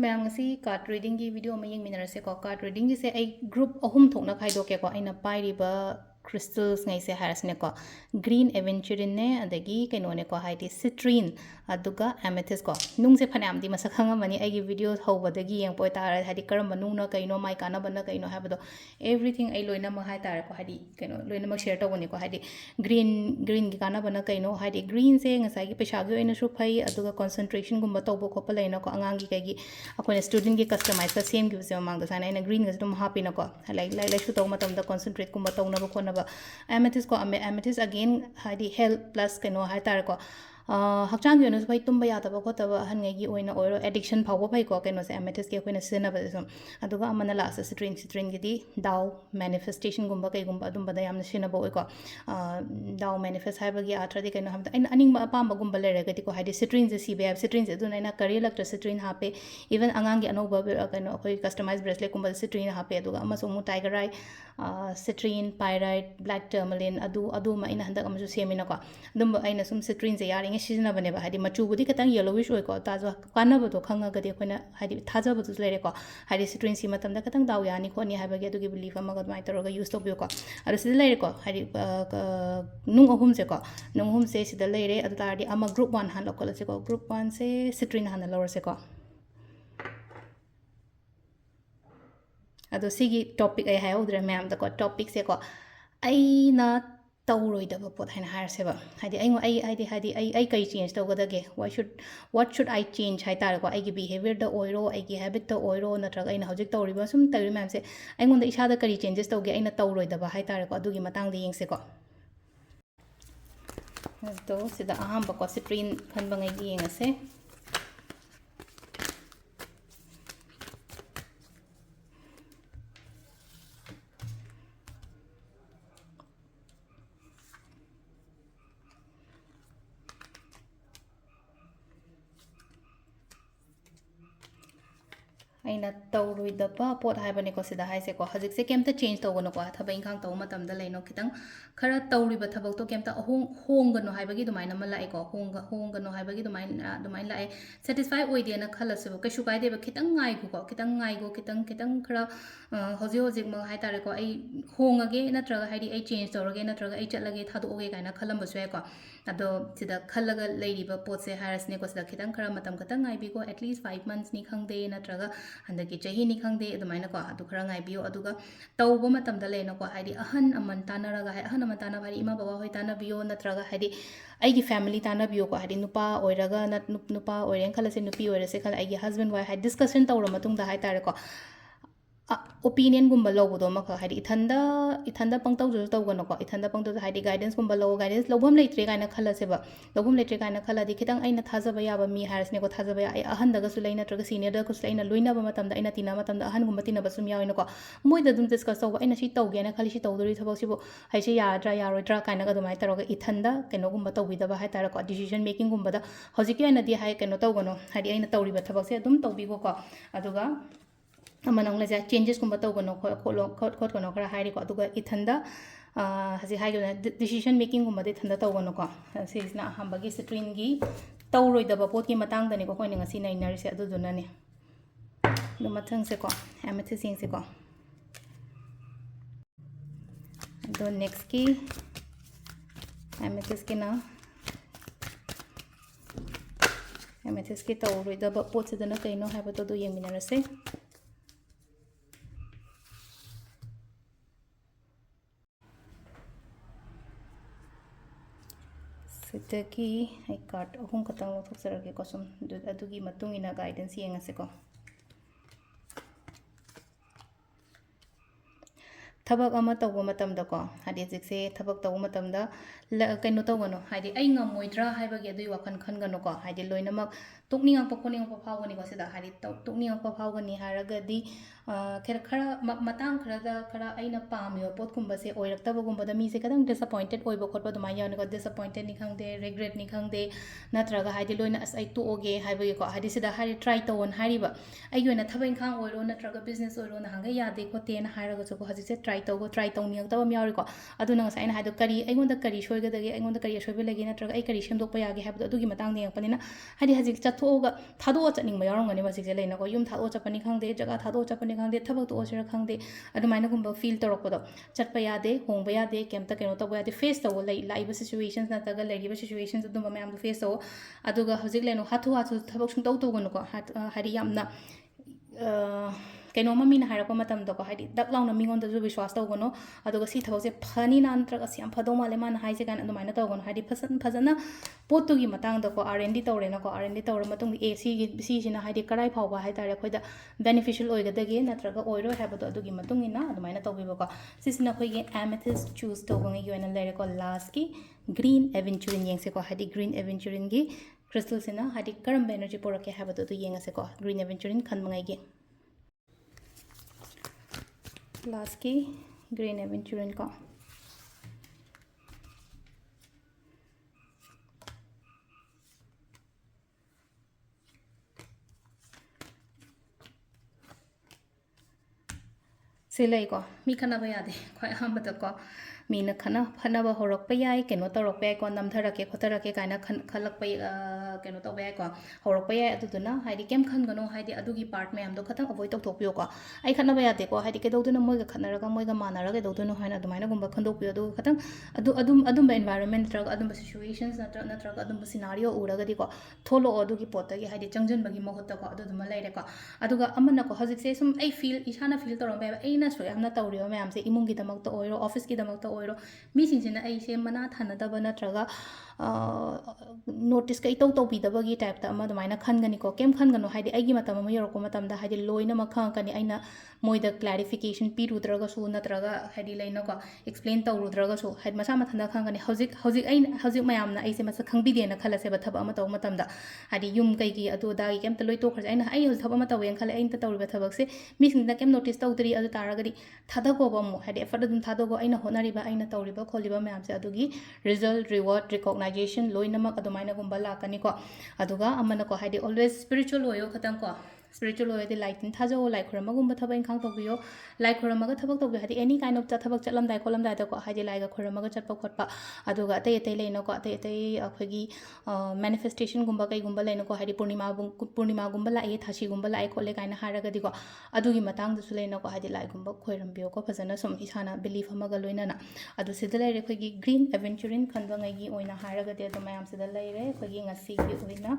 ma'am card reading की video में येंगमिनरसेको card reading से आई group अहुम थोकना खाइदोकेको अइना पाइरिबा crystals ngai se harasne ko green aventurine ne adagi kaino ne ko haidi citrine aduga amethyst ko nung se phanam di masak hanga mani agi video hobadagi yang poi tar haidi karam nung na kaino mai kana banna kaino habado everything ai loina ma hai tar ko haidi kaino loina ma share tawoni ko haidi green gi kana banna kaino haidi green se ngasai gi pesha gi oina su phai aduga concentration gumba tawbo khoppa leina ko angang gi kai gi akone student gi customize ka same gi se mang da sana ina green gi dum happy na ko like su taw matam da concentrate gumba tawna ba khona amethyst ko amethyst again hadi health plus keno hai tar ko hakchang yonu bai tumba ya taba ko taba han ngai gi oina oiro addiction phawo bai ko keno se amethyst ke koina sina ba sum aduga amana la sa citrine gi di dao manifestation gumba kai gumba adum bada yamna sina ba oi ko dao manifest hai ba gi atra di keno hamda aning ba pam ba gumba le re ga di ko hadi citrine se si ba citrine se dun aina Kari electro citrine hape even angang gi anoba keno koi customized bracelet gumba citrine hape aduga ama so mu tiger eye citrine pyrite black tourmaline adu ma ina handak amasu semina ko dum aina sum citrine se yaring sizna bane ba hadi machu budi katang yellowish oi ko ta jo kana ba to khanga ga de koina hadi thaja ba tu lere ko hadi citrine si matam da katang daw yani ko ni ha ba ge du gi belief ama ga mai toro ga use to bi ko adu si lere ko hadi nung ahum se ko nung ahum se si da lere adu ta di ama group 1 han lokol se ko group 1 se citrine han lower se ko ado sigi topic ai hai udre ma'am da ko topic se ko aina Towroidaba pot haina harse ba hadi ai kai change to gadage what should I change hai tar ko ai gi behavior da oiro ai gi habit da oiro natraga aina hojik tawriba sum tawri ma'am se ai ngonda isa da kari changes to ge aina Towroidaba hai tar ko adugi matang da yengse ko to sida aham ba ko citrine khan bangai gi yengase aina Towroidaba pot haibane ko sida haise ko hajik se kemta change tawgono ko thaba inkhang taw matam da leino kitang khara tawriba thabak to kemta hongano haibagi dumaina ma lai ko hongano haibagi dumain lai satisfy oide na khala se ko shu kai de ba kitang ngai ko kitang khara hojik ma hai tare ko ai hongage natraga haidi ai change tawrage natraga ai chatlage thadu oge kaina khalam ba su ko ado sida khallaga leiriba pot se harasne ko sida kitang khara matam katang ngai bi ko at least 5 months ni khangde natraga handaki chahi ni khangde adumaina ko adu khara ngai biyo aduga tawba matam da leino ko haidi ahan aman tanaraga hai ahan aman tana bari ima baba hoi tana biyo natraga haidi aigi family tana biyo ko haidi nupa oiraga nupa oiren khala se nupi oire se khala aigi husband wife hai discussion tawra matung da hai tare ko opinion gumba lobo do maka haidi ithanda pangtaw jo tawgano ko ithanda pangtaw haidi guidance gumba lobo guidance lobam leitre kaina khala seba lobam leitre kaina khala di kitang aina thajaba yaba mi harsne ko thajaba ai ahan daga su leina traga senior daga su leina loina ba matam da aina tina matam da ahan gumba tina basum yawina ko moi da dum discuss tawba aina si tawge na khali si tawdori thabak sibo hai si yadra yaroidra kaina ga dumai taroga ithanda keno gumba tawbi da ba hai tar ko decision making gumba da hojiki aina di hai keno tawgano haidi aina tawri ba thabak se dum tawbi ko aduga amanong la changes kumba tawgano khot kono khara hairi ko aduga ithanda hasi haigona decision making gumba de thanda tawgano ko sisna hambagi citrine gi Towroidaba pot ki matang dani ko koini ngasi nai nari se adu duna ne do mathang se ko amethyst sing se ko do next ki amethyst ki na amethyst ki Towroidaba pot se dana kaino haiba to do yengminara se sidaki ai card ahum katang lo thosarage ko sum adugi matung ina guidance yengase ko thabak ama tawba matam da ko hadi jikse thabak tawba matam da kaino tawgano hadi ai ngamoidra haibagi adui wakhan khangano ko hadi loinamak tukninga pakhoninga pa phawgani ko sida hadi tukninga pa phawgani haragadi khara matang khara da khara aina pamiyo pot kumba se oiraktaba gumba da mi se kadang disappointed oiba khotba dumai yana ko disappointed ni khangde regret ni khangde natraga hadi loina as ai to oge haibagi ko hadi sida hari try tawon hariba ai yona thabain khang oiro natraga business oiro na hanga yade ko ten haraga ko hadi se try try ꯇꯧꯅꯤꯡꯉꯛꯇꯕ ꯑꯃ ꯌꯥꯎꯔꯤꯀꯣ ꯑꯗꯨꯅ ꯉꯁꯥꯏ ꯑꯩꯅ ꯍꯥꯏꯗꯣ ꯑꯩꯉꯣꯟꯗ ꯀꯔꯤ ꯁꯣꯏꯒꯗꯒꯦ ꯑꯩꯉꯣꯟꯗ ꯀꯔꯤ ꯑꯁꯣꯏꯕ ꯂꯩꯒꯦ ꯅꯠꯇ꯭ꯔꯒ ꯑꯩ ꯀꯔꯤ ꯁꯦꯝꯗꯣꯛꯄ ꯌꯥꯒꯦ ꯍꯥꯏꯕꯗꯣ ꯑꯗꯨꯒꯤ ꯃꯇꯥꯡꯗ ꯌꯦꯡꯉꯛꯄꯅꯤꯅ ꯍꯥꯏꯗꯤ ꯍꯧꯖꯤꯛ ꯆꯠꯊꯣꯛꯑꯒ ꯊꯥꯗꯣꯛꯑ ꯆꯠꯅꯤꯡꯕ ꯌꯥꯎꯔꯝꯒꯅꯤ ꯍꯧꯖꯤꯛꯁꯦ ꯂꯩꯅꯀꯣ ꯌꯨꯝ ꯊꯥꯗꯣꯛꯑ ꯆꯠꯄꯅꯤ ꯈꯪꯗꯦ ꯖꯒꯥ ꯊꯥꯗꯣꯛꯑ ꯆꯠꯄꯅꯤ ꯈꯪꯗꯦ ꯊꯕꯛ ꯇꯣꯛꯑꯁꯤꯔ ꯈꯪꯗꯦ ꯑꯗꯨꯃꯥꯏꯅꯒꯨꯝꯕ ꯐꯤꯜ ꯇꯧꯔꯛꯄꯗꯣ ꯆꯠꯄ ꯌꯥꯗꯦ ꯍꯣꯡꯕ ꯌꯥꯗꯦ ꯀꯩꯝꯇ ꯀꯩꯅꯣ ꯇꯧꯕ ꯌꯥꯗꯦ ꯐꯦꯁ ꯇꯧꯕ ꯂꯥꯛꯏꯕ ꯁꯤꯆꯨꯋꯦꯁꯟ ꯅꯠꯇ꯭ꯔꯒ ꯂꯩꯔꯤꯕ ꯁꯤꯆꯨꯋꯦꯁꯟ ꯑꯗꯨꯝꯕ ꯃꯌꯥꯝꯗꯣ ꯐꯦꯁ ꯇꯧ ꯑꯗꯨꯒ ꯍꯧꯖꯤꯛ ꯂꯩꯅꯣ ꯍꯥꯊꯨ ꯍꯥꯊꯨ ꯊꯕꯛ ꯁꯨꯡꯇꯧ ꯇꯧꯒꯅꯨꯀꯣ ꯍꯥꯏꯗꯤ ꯌꯥꯝꯅ ꯀꯩꯅꯣꯝꯃ ꯃꯤꯅ ꯍꯥꯏꯔꯛꯄ ꯃꯇꯝꯗꯀꯣ ꯍꯥꯏꯗꯤ ꯗꯛ ꯂꯥꯎꯅ ꯃꯤꯉꯣꯟꯗꯁꯨ ꯕꯤꯁ꯭ꯋꯥꯁ ꯇꯧꯒꯅꯨ ꯑꯗꯨꯒ ꯁꯤ ꯊꯕꯛꯁꯦ ꯐꯅꯤꯅ ꯅꯠꯇ꯭ꯔꯒ ꯁꯤ ꯌꯥꯝ ꯐꯗꯧ ꯃꯥꯜꯂꯦ ꯃꯥꯅ ꯍꯥꯏꯁꯦ ꯀꯥꯏꯅ ꯑꯗꯨꯃꯥꯏꯅ ꯇꯧꯒꯅꯨ ꯍꯥꯏꯗꯤ ꯐꯖꯅ ꯄꯣꯠꯇꯨꯒꯤ ꯃꯇꯥꯡꯗꯀꯣ R&D ꯇꯧꯔꯦꯅꯀꯣ R&D ꯇꯧꯔ ꯃꯇꯨꯡꯗ ꯁꯤꯁꯤꯅ ꯍꯥꯏꯗꯤ ꯀꯔꯥꯏ ꯐꯥꯎꯕ ꯍꯥꯏꯇꯥꯔꯦ ꯑꯩꯈꯣꯏꯗ ꯕꯦꯅꯤꯐꯤஷꯤꯌꯦꯜ ꯑꯣꯏꯒꯗꯒꯦ ꯅꯠꯇ꯭ꯔꯒ ꯑꯣꯏꯔꯣꯏ ꯍꯥꯏꯕꯗꯣ ꯑꯗꯨꯒꯤ ꯃꯇꯨꯡ ꯏꯟꯅ ꯑꯗꯨꯃꯥꯏꯅ ꯇꯧꯕꯤꯕꯀꯣ ꯁꯤꯁꯤꯅ ꯑꯩꯈꯣꯏꯒꯤ ꯑꯦꯃꯦꯊꯤꯁ ꯆꯨꯁ ꯇꯧꯕꯉꯩꯒꯤ ꯑꯣꯏꯅ ꯂꯩꯔꯦꯀꯣ ꯂꯥꯁꯀꯤ ꯒ꯭ꯔꯤꯟ ꯑꯦꯚꯦꯟꯆꯨꯔꯤꯟ ꯌꯦꯡꯁꯦꯀꯣ ꯍꯥꯏꯗꯤ ꯒ꯭ꯔꯤꯟ ꯑꯦꯚꯦꯟꯆꯨꯔꯤꯟꯒꯤ ꯀ꯭रिꯁꯇꯜꯁꯤꯅ ꯍꯥꯏꯗꯤ ꯀꯔꯝꯕ ꯑꯦꯅꯔꯖꯤ ꯄꯨꯔꯛꯀꯦ ꯍꯥꯏꯕꯗꯣ ꯑꯗꯨ ꯌꯦꯡꯉꯁꯦꯀꯣ ꯒ꯭ꯔꯤꯟ ꯑꯦꯚꯦꯟꯆꯨꯔꯤꯟ ꯈꯟꯕꯉꯩꯒꯤ ꯂꯥꯁꯀꯤ ꯒ꯭ꯔꯤꯟ ꯑꯦꯚꯦꯟꯆꯨꯔꯤꯟ ꯀꯣ ꯁꯤ ꯂꯩꯀꯣ ꯃꯤ ꯈꯠꯅꯕ ꯌꯥꯗꯦ ꯈ꯭ꯋꯥꯏ ꯑꯍꯥꯟꯕꯗꯀꯣ ꯃꯤꯅ ꯈꯠꯅꯕ ꯍꯧꯔꯛꯄ ꯌꯥꯏ ꯀꯩꯅꯣ ꯇꯧꯔꯛꯄ ꯌꯥꯏꯀꯣ ꯅꯝꯊꯔꯛꯀꯦ ꯈꯣꯠꯊꯔꯛꯀꯦ ꯀꯥꯏꯅ ꯈꯜꯂꯛꯄ ꯀꯩꯅꯣ ꯇꯧꯕ ꯌꯥꯏꯀꯣ ꯍꯧꯔꯛꯄ ꯌꯥꯏ ꯑꯗꯨꯗꯨꯅ ꯍꯥꯏꯗꯤ ꯀꯩꯝ ꯈꯟꯒꯅꯣ ꯍꯥꯏꯗꯤ ꯑꯗꯨꯒꯤ ꯄꯥꯔꯠ ꯃꯌꯥꯝꯗꯣ ꯈꯇꯪ ꯑꯦꯚꯣꯏꯗ ꯇꯧꯊꯣꯛꯄꯤꯌꯣꯀꯣ ꯑꯩ ꯈꯠꯅꯕ ꯌꯥꯗꯦꯀꯣ ꯍꯥꯏꯗꯤ ꯀꯩꯗꯧꯗꯣꯏꯅꯣ ꯃꯣꯏꯒ ꯈꯠꯅꯔꯒ ꯃꯣꯏꯒ ꯃꯥꯟꯅꯔꯒ ꯀꯩꯗꯧꯗꯣꯏꯅꯣ ꯍꯥꯏꯅ ꯑꯗꯨꯃꯥꯏꯅꯒꯨꯝꯕ ꯈꯟꯗꯣꯛꯄꯤꯌꯣ ꯑꯗꯨꯒ ꯈꯇꯪ ꯑꯗꯨꯝꯕ ꯑꯦꯟꯚꯥꯏꯔꯣꯟꯃꯦꯟ ꯅꯠꯇ꯭ꯔꯒ ꯑꯗꯨꯝꯕ ꯁꯤꯆꯨꯋꯦꯁꯟꯁ ꯅꯠꯇ꯭ꯔꯒ ꯑꯗꯨꯝꯕ ꯁꯤꯅꯥꯔꯤꯑꯣ ꯎꯔꯒꯗꯤꯀꯣ ꯊꯣꯛꯂꯛꯑꯣ ꯑꯗꯨꯒꯤ ꯄꯣꯠꯇꯒꯤ ꯍꯥꯏꯗꯤ ꯆꯪꯁꯤꯟꯕꯒꯤ ꯃꯍꯨꯠꯇꯀꯣ ꯑꯗꯨꯗꯨꯃ ꯂꯩꯔꯦꯀꯣ ꯑꯗꯨꯒ ꯑꯃꯅꯀꯣ ꯍꯧꯖꯤꯛꯁꯦ ꯁꯨꯝ ꯑꯩ ꯏꯁꯥꯅ ꯐꯤꯜ ꯇꯧꯔꯝꯕ ꯌꯥꯏꯕ ꯑꯩꯅꯁꯨ ꯌꯥꯝꯅ ꯇꯧꯔꯤꯕ ꯃꯌꯥꯝꯁꯦ ꯏꯃꯨꯡꯒꯤꯗꯃꯛꯇ ꯑꯣꯏꯔꯣ ꯑꯣꯐꯤꯁꯀꯤꯗꯃꯛꯇ ꯑꯣꯏꯔꯣ ꯃꯤꯁꯤꯡꯁꯤꯅ ꯑꯩꯁꯦ ꯃꯅꯥ ꯊꯥꯅꯗꯕ ꯅꯠꯇ꯭ꯔꯒ ꯅꯣꯇꯤꯁꯀ ꯏꯇꯧ ꯇꯧꯕꯤꯗꯕꯒꯤ ꯇꯥꯏꯞꯇ ꯑꯃ ꯑꯗꯨꯃꯥꯏꯅ ꯈꯟꯒꯅꯤꯀꯣ ꯀꯩꯝ ꯈꯟꯒꯅꯣ ꯍꯥꯏꯗꯤ ꯑꯩꯒꯤ ꯃꯇꯝ ꯑꯃ ꯌꯧꯔꯛꯄ ꯃꯇꯝꯗ ꯍꯥꯏꯗꯤ ꯂꯣꯏꯅꯃꯛ ꯈꯪꯉꯛꯀꯅꯤ ꯑꯩꯅ ꯃꯣꯏꯗ ꯀ꯭ꯂꯦꯔꯤꯐꯤꯀꯦꯁꯟ ꯄꯤꯔꯨꯗ꯭ꯔꯒꯁꯨ ꯅꯠꯇ꯭ꯔꯒ ꯍꯥꯏꯗꯤ ꯂꯩꯅꯀꯣ ꯑꯦꯛꯁꯄ꯭ꯂꯦꯟ ꯇꯧꯔꯨꯗ꯭ꯔꯒꯁꯨ ꯍꯥꯏꯗꯤ ꯃꯁꯥ ꯃꯊꯟꯇ ꯈꯪꯒꯅꯤ ꯍꯧꯖꯤꯛ ꯃꯌꯥꯝꯅ ꯑꯩꯁꯦ ꯃꯁꯛ ꯈꯪꯕꯤꯗꯦꯅ ꯈꯜꯂꯁꯦꯕ ꯊꯕꯛ ꯑꯃ ꯇꯧꯕ ꯃꯇꯝꯗ ꯍꯥꯏꯗꯤ ꯌꯨꯝ ꯀꯩꯒꯤ ꯑꯗꯨ ꯑꯗꯥꯒꯤ ꯀꯩꯝꯇ ꯂꯣꯏ ꯇꯣꯛꯈ꯭ꯔꯁꯦ ꯑꯩ ꯍꯧꯖꯤꯛ ꯊꯕꯛ ꯑꯃ ꯇꯧꯋꯦꯅ ꯈꯜꯂꯦ ꯑꯩꯅ ꯇꯧꯔꯤꯕ ꯊꯕꯛꯁꯦ ꯃꯤꯁꯤꯡꯁꯤꯅ ꯀꯩꯝ ꯅꯣꯇꯤꯁ ꯇꯧꯗ꯭ꯔꯤ ꯑꯗꯨ ꯇꯥꯔꯒꯗꯤ ꯊꯥꯗꯈꯣꯕ ꯑꯃꯨꯛ ꯍꯥꯏꯗꯤ ꯑꯦꯐꯔꯠ ꯑꯗꯨꯝ ꯊꯥꯗꯣꯛꯈꯣ ꯑꯩꯅ ꯍꯣꯠꯅꯔꯤꯕ ꯑꯩꯅ ꯇꯧꯔꯤꯕ ꯈꯣꯠꯂꯤꯕ ꯃꯌꯥꯝꯁꯦ ꯑꯗꯨꯒꯤ ꯔꯤꯖꯜꯠ ꯔꯤꯋꯥꯔꯗ ꯔꯤꯀꯣꯛꯅꯥꯏꯖꯦꯁꯟ ꯂꯣꯏꯅꯃꯛ ꯑꯗꯨꯃꯥꯏꯅꯒꯨꯝꯕ ꯂꯥꯛꯀꯅꯤꯀꯣ ꯑꯗꯨꯒ ꯑꯃꯅꯀꯣ ꯍꯥꯏꯗꯤ ꯑꯣꯜꯋꯦꯁ ꯁ꯭ꯄꯤꯔꯤꯆꯨꯋꯦꯜ ꯑꯣꯏꯌꯣ ꯈꯇꯪꯀꯣ ꯁ꯭ꯄꯤꯔꯤꯆꯨꯋꯦꯜ ꯑꯣꯏꯔꯗꯤ ꯂꯥꯏ ꯇꯤꯟ ꯊꯥꯖꯧ ꯂꯥꯏ ꯈꯣꯏꯔꯝꯕꯒꯨꯝꯕ ꯊꯕꯛ ꯏꯪꯈꯥꯡ ꯇꯧꯕꯤꯌꯣ ꯂꯥꯏ ꯈꯣꯏꯔꯝꯃꯒ ꯊꯕꯛ ꯇꯧꯕꯤꯌꯣ ꯍꯥꯏꯗꯤ ꯑꯦꯅꯤ ꯀꯥꯏꯟ ꯑꯣꯐ ꯊꯕꯛ ꯆꯠꯂꯝꯗꯥꯏ ꯈꯣꯠꯂꯝꯗꯥꯏꯗꯀꯣ ꯍꯥꯏꯗꯤ ꯂꯥꯏꯒ ꯈꯣꯏꯔꯝꯃꯒ ꯆꯠꯄ ꯈꯣꯠꯄ ꯑꯗꯨꯒ ꯑꯇꯩ ꯂꯩꯅꯀꯣ ꯑꯇꯩ ꯑꯩꯈꯣꯏꯒꯤ ꯃꯦꯅꯤꯐꯦꯁꯇꯦꯁꯟꯒꯨꯝꯕ ꯀꯩꯒꯨꯝꯕ ꯂꯩꯅꯀꯣ ꯍꯥꯏꯗꯤ ꯄꯨꯔꯅꯤꯃꯥꯒꯨꯝꯕ ꯂꯥꯛꯑꯦ ꯊꯥꯁꯤꯒꯨꯝꯕ ꯂꯥꯛꯑꯦ ꯈꯣꯠꯂꯦ ꯀꯥꯏꯅ ꯍꯥꯏꯔꯒꯗꯤꯀꯣ ꯑꯗꯨꯒꯤ ꯃꯇꯥꯡꯗꯁꯨ ꯂꯩꯅꯀꯣ ꯍꯥꯏꯗꯤ ꯂꯥꯏꯒꯨꯝꯕ ꯈꯣꯏꯔꯝꯕꯤꯌꯣꯀꯣ ꯐꯖꯅ ꯁꯨꯝ ꯏꯁꯥꯅ ꯕꯤꯂꯤꯐ ꯑꯃꯒ ꯂꯣꯏꯅꯅ ꯑꯗꯨ ꯁꯤꯗ ꯂꯩꯔꯦ ꯑꯩꯈꯣꯏꯒꯤ ꯒ꯭ꯔꯤꯟ ꯑꯦꯚꯦꯟꯆꯨꯔꯤꯟ ꯈꯟꯕꯉꯩꯒꯤ ꯑꯣꯏꯅ ꯍꯥꯏꯔꯒꯗꯤ ꯑꯗꯨ ꯃꯌꯥꯝꯁꯤꯗ ꯂꯩꯔꯦ ꯑꯩꯈꯣꯏꯒꯤ ꯉꯁꯤꯒꯤ ꯑꯣꯏꯅ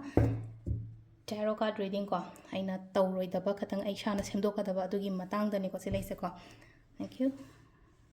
ꯇꯦꯔꯣ ꯀꯥꯔꯗ ꯔꯤꯗꯤꯡ ꯀꯣ ꯑꯩꯅ ꯇꯧꯔꯣꯏꯗꯕ ꯈꯇꯪ ꯑꯩ ꯏꯁꯥꯅ ꯁꯦꯝꯗꯣꯛꯀꯗꯕ ꯑꯗꯨꯒꯤ ꯃꯇꯥꯡꯗꯅꯤꯀꯣ ꯁꯤ ꯂꯩꯁꯦꯀꯣ ꯊꯦꯡꯛ ꯌꯨ